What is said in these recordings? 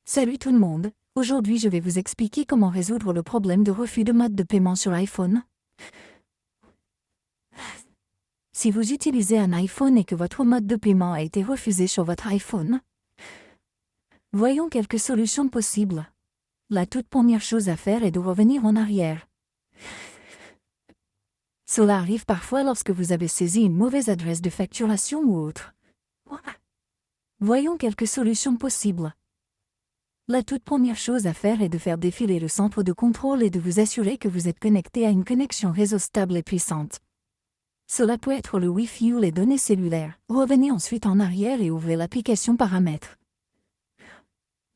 Salut tout le monde, aujourd'hui je vais vous expliquer comment résoudre le problème de refus de mode de paiement sur iPhone. Si vous utilisez un iPhone et que votre mode de paiement a été refusé sur votre iPhone, voyons quelques solutions possibles. La toute première chose à faire est de revenir en arrière. Cela arrive parfois lorsque vous avez saisi une mauvaise adresse de facturation ou autre. Voyons quelques solutions possibles. La toute première chose à faire est de faire défiler le centre de contrôle et de vous assurer que vous êtes connecté à une connexion réseau stable et puissante. Cela peut être le Wi-Fi ou les données cellulaires. Revenez ensuite en arrière et ouvrez l'application Paramètres.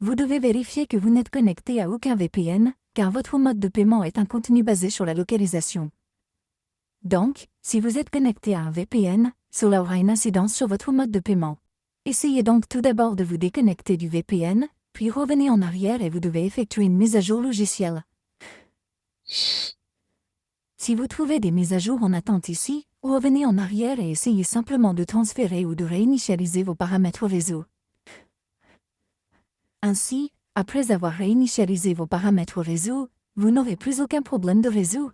Vous devez vérifier que vous n'êtes connecté à aucun VPN, car votre mode de paiement est un contenu basé sur la localisation. Donc, si vous êtes connecté à un VPN, cela aura une incidence sur votre mode de paiement. Essayez donc tout d'abord de vous déconnecter du VPN, puis revenez en arrière et vous devez effectuer une mise à jour logicielle. Si vous trouvez des mises à jour en attente ici, revenez en arrière et essayez simplement de transférer ou de réinitialiser vos paramètres réseau. Ainsi, après avoir réinitialisé vos paramètres réseau, vous n'aurez plus aucun problème de réseau.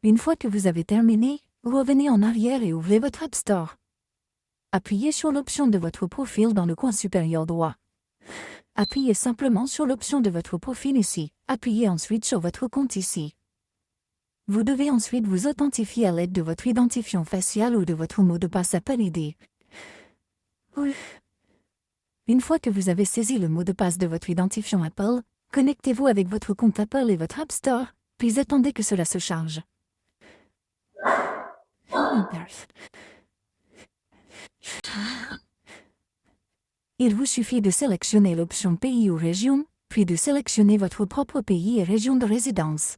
Une fois que vous avez terminé, revenez en arrière et ouvrez votre App Store. Appuyez sur l'option de votre profil dans le coin supérieur droit. Appuyez simplement sur l'option de votre profil ici. Appuyez ensuite sur votre compte ici. Vous devez ensuite vous authentifier à l'aide de votre identifiant facial ou de votre mot de passe Apple ID. Une fois que vous avez saisi le mot de passe de votre identifiant Apple, connectez-vous avec votre compte Apple et votre App Store, puis attendez que cela se charge. Il vous suffit de sélectionner l'option pays ou région, puis de sélectionner votre propre pays et région de résidence.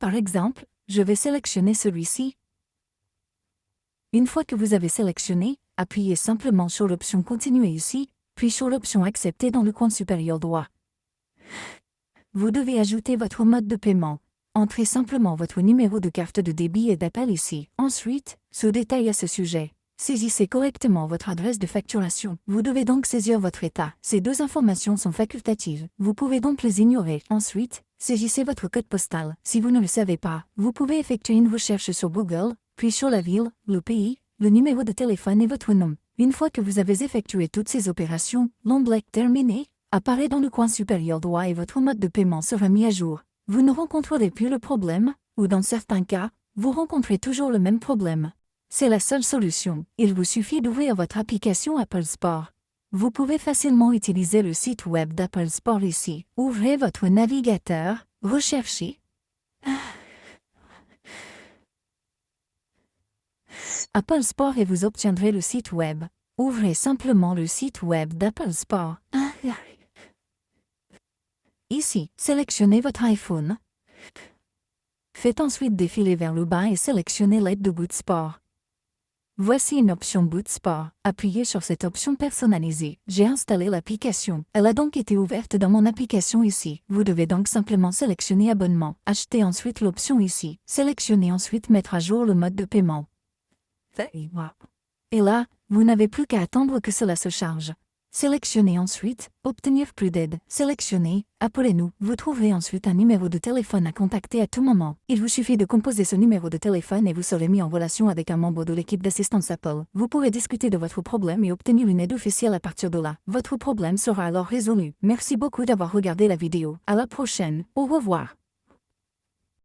Par exemple, je vais sélectionner celui-ci. Une fois que vous avez sélectionné, appuyez simplement sur l'option Continuer ici, puis sur l'option Accepter dans le coin supérieur droit. Vous devez ajouter votre mode de paiement. Entrez simplement votre numéro de carte de débit et d'appel ici. Ensuite, sous détail à ce sujet, saisissez correctement votre adresse de facturation. Vous devez donc saisir votre état. Ces deux informations sont facultatives. Vous pouvez donc les ignorer. Ensuite, saisissez votre code postal. Si vous ne le savez pas, vous pouvez effectuer une recherche sur Google, puis sur la ville, le pays, le numéro de téléphone et votre nom. Une fois que vous avez effectué toutes ces opérations, l'onglet « Terminé » apparaît dans le coin supérieur droit et votre mode de paiement sera mis à jour. Vous ne rencontrerez plus le problème, ou dans certains cas, vous rencontrez toujours le même problème. C'est la seule solution. Il vous suffit d'ouvrir votre application Apple Store. Vous pouvez facilement utiliser le site web d'Apple Store ici. Ouvrez votre navigateur, recherchez Apple Store et vous obtiendrez le site web. Ouvrez simplement le site web d'Apple Store. Ici, sélectionnez votre iPhone. Faites ensuite défiler vers le bas et sélectionnez l'aide de Boot Sport. Voici une option Boot Sport. Appuyez sur cette option personnalisée. J'ai installé l'application. Elle a donc été ouverte dans mon application ici. Vous devez donc simplement sélectionner Abonnement. Achetez ensuite l'option ici. Sélectionnez ensuite Mettre à jour le mode de paiement. Et là, vous n'avez plus qu'à attendre que cela se charge. Sélectionnez ensuite « Obtenir plus d'aide ». Sélectionnez « Appelez-nous ». Vous trouverez ensuite un numéro de téléphone à contacter à tout moment. Il vous suffit de composer ce numéro de téléphone et vous serez mis en relation avec un membre de l'équipe d'assistance Apple. Vous pourrez discuter de votre problème et obtenir une aide officielle à partir de là. Votre problème sera alors résolu. Merci beaucoup d'avoir regardé la vidéo. À la prochaine. Au revoir.